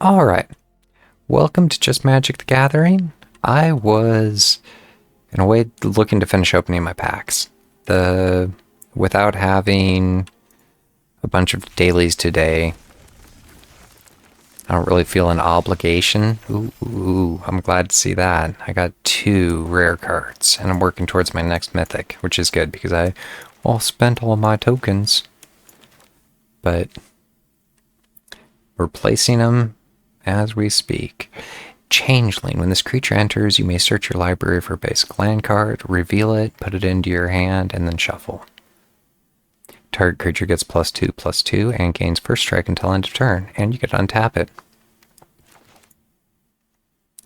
Alright, welcome to Just Magic the Gathering. I was, in a way, looking to finish opening my packs. Without having a bunch of dailies today, I don't really feel an obligation. Ooh, I'm glad to see that. I got 2 rare cards, and I'm working towards my next mythic, which is good because I spent all my tokens. But we're placing them as we speak. Changeling. When this creature enters, you may search your library for a basic land card, reveal it, put it into your hand, and then shuffle. Target creature gets +2/+2 and gains first strike until end of turn, and you get to untap it.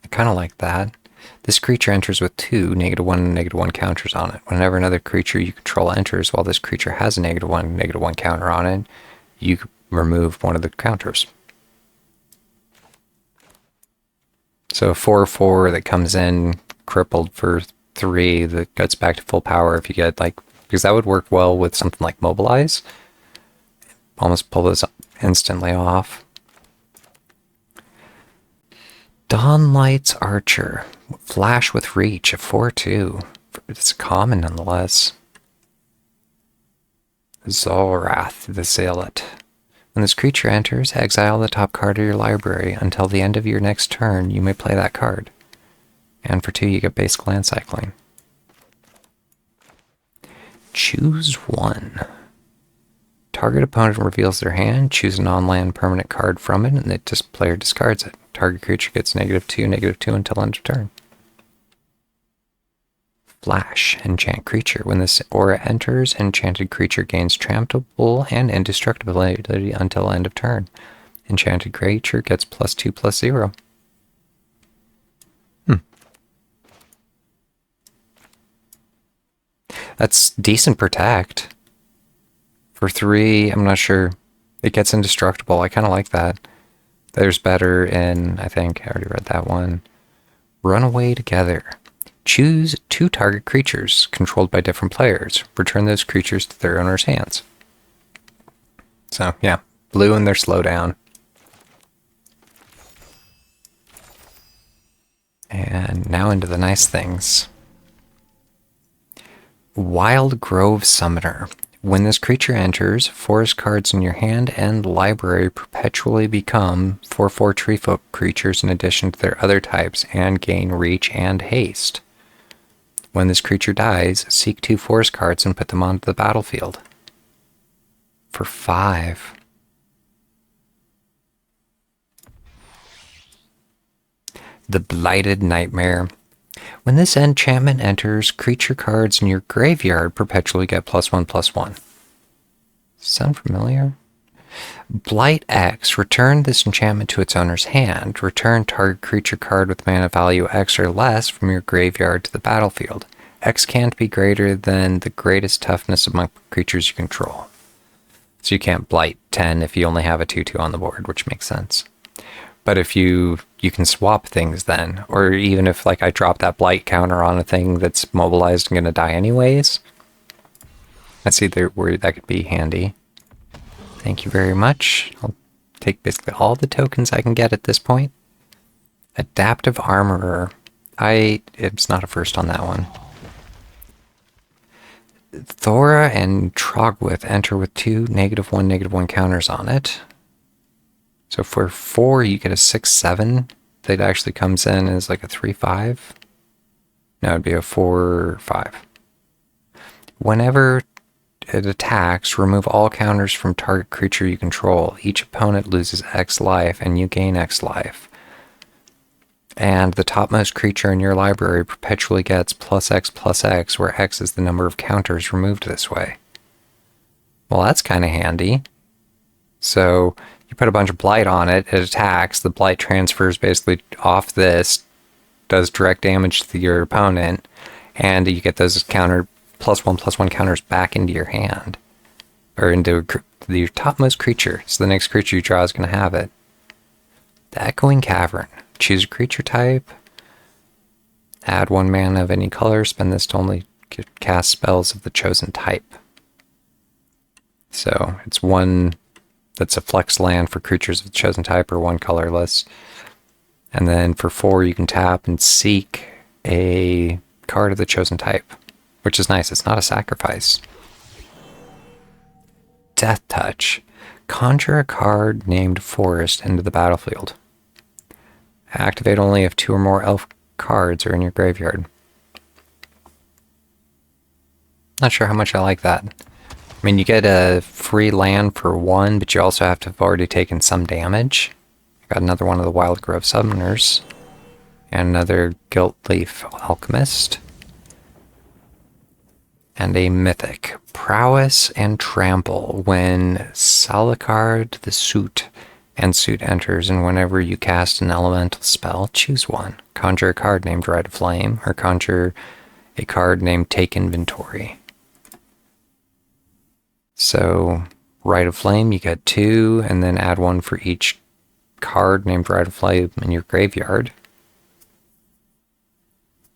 I kind of like that. This creature enters with 2 -1 and -1 counters on it. Whenever another creature you control enters while this creature has a -1 -1 counter on it, you remove one of the counters. So a 4/4 that comes in crippled for 3 that gets back to full power if you get because that would work well with something like Mobilize. Almost pull this instantly off. Dawnlight's Archer. Flash with Reach, a 4/2. It's common nonetheless. Zolrath the Zealot. When this creature enters, exile the top card of your library. Until the end of your next turn, you may play that card. And for 2, you get basic land cycling. Choose 1. Target opponent reveals their hand, choose a non-land permanent card from it, and the player discards it. Target creature gets -2/-2 until end of turn. Flash, enchant creature. When this aura enters, enchanted creature gains tramplable and indestructibility until end of turn. Enchanted creature gets +2/+0. That's decent protect. For 3, I'm not sure. It gets indestructible. I kind of like that. There's better in, I think, I already read that one. Run away together. Choose 2 target creatures controlled by different players. Return those creatures to their owner's hands. So, yeah. Blue and their slowdown. And now into the nice things. Wild Grove Summoner. When this creature enters, forest cards in your hand and library perpetually become 4/4 tree folk creatures in addition to their other types and gain reach and haste. When this creature dies, seek 2 forest cards and put them onto the battlefield. For 5. The Blighted Nightmare. When this enchantment enters, creature cards in your graveyard perpetually get +1/+1. Sound familiar? Blight X. Return this enchantment to its owner's hand. Return target creature card with mana value X or less from your graveyard to the battlefield. X can't be greater than the greatest toughness among creatures you control. So you can't Blight 10 if you only have a 2/2 on the board, which makes sense. But if you can swap things then, or even if I drop that Blight counter on a thing that's mobilized and going to die anyways, I see where that could be handy. Thank you very much. I'll take basically all the tokens I can get at this point. Adaptive Armorer. It's not a first on that one. Thora and Trogwith enter with 2 -1 -1 counters on it. So for 4, you get a 6/7 that actually comes in as like a 3/5. No, it'd be a 4/5. Whenever it attacks, remove all counters from target creature you control. Each opponent loses X life, and you gain X life. And the topmost creature in your library perpetually gets +X/+X, where X is the number of counters removed this way. Well, that's kind of handy. So you put a bunch of Blight on it, it attacks, the Blight transfers basically off this, does direct damage to your opponent, and you get those +1/+1 counters back into your hand. Or into your topmost creature, so the next creature you draw is going to have it. The Echoing Cavern. Choose a creature type, add 1 mana of any color, spend this to only cast spells of the chosen type. So it's 1 That's a flex land for creatures of the chosen type or one colorless. And then for 4, you can tap and seek a card of the chosen type, which is nice. It's not a sacrifice. Death Touch. Conjure a card named Forest into the battlefield. Activate only if 2 or more elf cards are in your graveyard. Not sure how much I like that. I mean, you get a free land for 1, but you also have to have already taken some damage. Got another one of the Wild Grove Summoners. And another Gilt-Leaf Alchemist. And a Mythic. Prowess and Trample. When Salicard the Suit enters, and whenever you cast an elemental spell, choose one. Conjure a card named Rite of Flame, or conjure a card named Take Inventory. So, Rite of Flame, you get 2, and then add 1 for each card named Rite of Flame in your graveyard.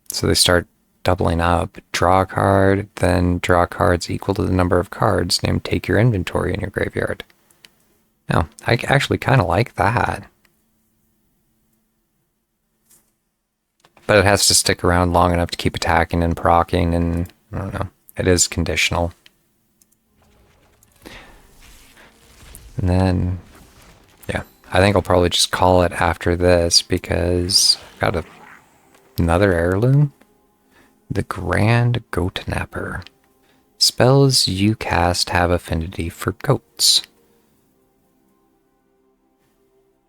So they start doubling up. Draw a card, then draw cards equal to the number of cards named Take Your Inventory in your graveyard. Now, I actually kind of like that. But it has to stick around long enough to keep attacking and proccing, and I don't know. It is conditional. And then, yeah, I think I'll probably just call it after this because I've got another heirloom. The Grand Goat Napper. Spells you cast have affinity for goats.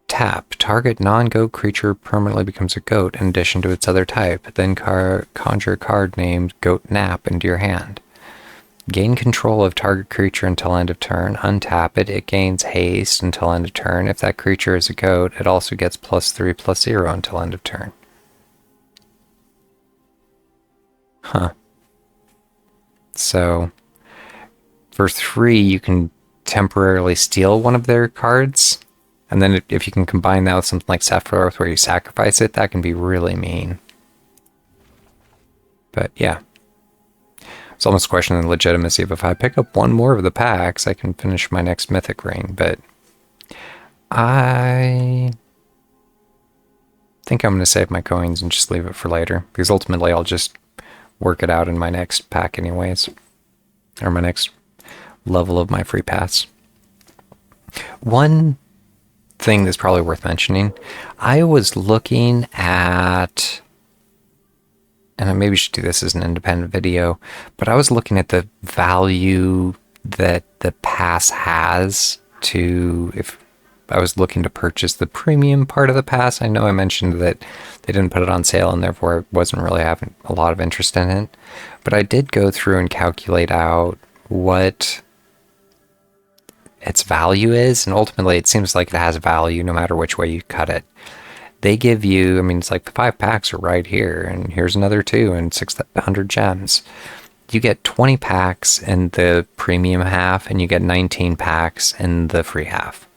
Tap. Target non-goat creature permanently becomes a goat in addition to its other type. Then conjure a card named Goat Nap into your hand. Gain control of target creature until end of turn. Untap it. It gains haste until end of turn. If that creature is a goat, it also gets +3/+0 until end of turn. Huh. So, for 3, you can temporarily steal one of their cards. And then if you can combine that with something like Sephiroth where you sacrifice it, that can be really mean. But yeah. It's almost questioning the legitimacy of if I pick up 1 more of the packs, I can finish my next Mythic ring. But I think I'm going to save my coins and just leave it for later. Because ultimately I'll just work it out in my next pack anyways. Or my next level of my free pass. One thing that's probably worth mentioning, I was looking at, and I maybe should do this as an independent video, but I was looking at the value that the pass has to, if I was looking to purchase the premium part of the pass. I know I mentioned that they didn't put it on sale and therefore I wasn't really having a lot of interest in it, but I did go through and calculate out what its value is, and ultimately it seems like it has value no matter which way you cut it. They give you, I mean, it's like the 5 packs are right here, and here's another 2 and 600 gems. You get 20 packs in the premium half, and you get 19 packs in the free half.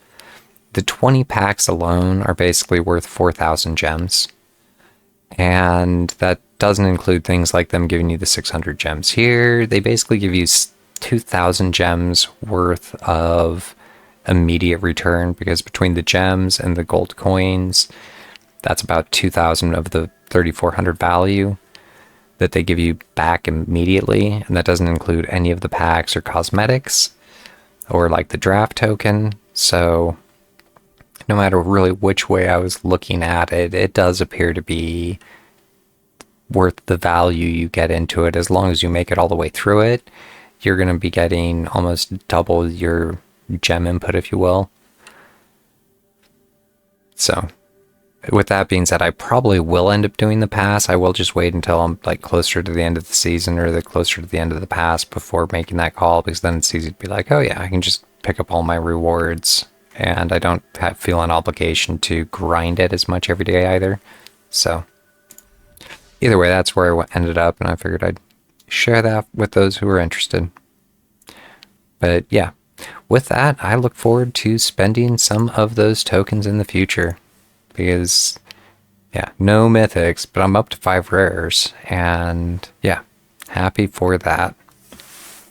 The 20 packs alone are basically worth 4,000 gems, and that doesn't include things like them giving you the 600 gems here. They basically give you 2,000 gems worth of immediate return, because between the gems and the gold coins, that's about 2,000 of the 3,400 value that they give you back immediately, and that doesn't include any of the packs or cosmetics or like the draft token. So no matter really which way I was looking at it, it does appear to be worth the value you get into it. As long as you make it all the way through it, you're going to be getting almost double your gem input, if you will. So with that being said, I probably will end up doing the pass. I will just wait until I'm like closer to the end of the season or closer to the end of the pass before making that call, because then it's easy to be like, oh yeah, I can just pick up all my rewards and I don't feel an obligation to grind it as much every day either. So either way, that's where I ended up, and I figured I'd share that with those who are interested. But yeah, with that, I look forward to spending some of those tokens in the future, because yeah, no mythics, but I'm up to 5 rares, and yeah, happy for that.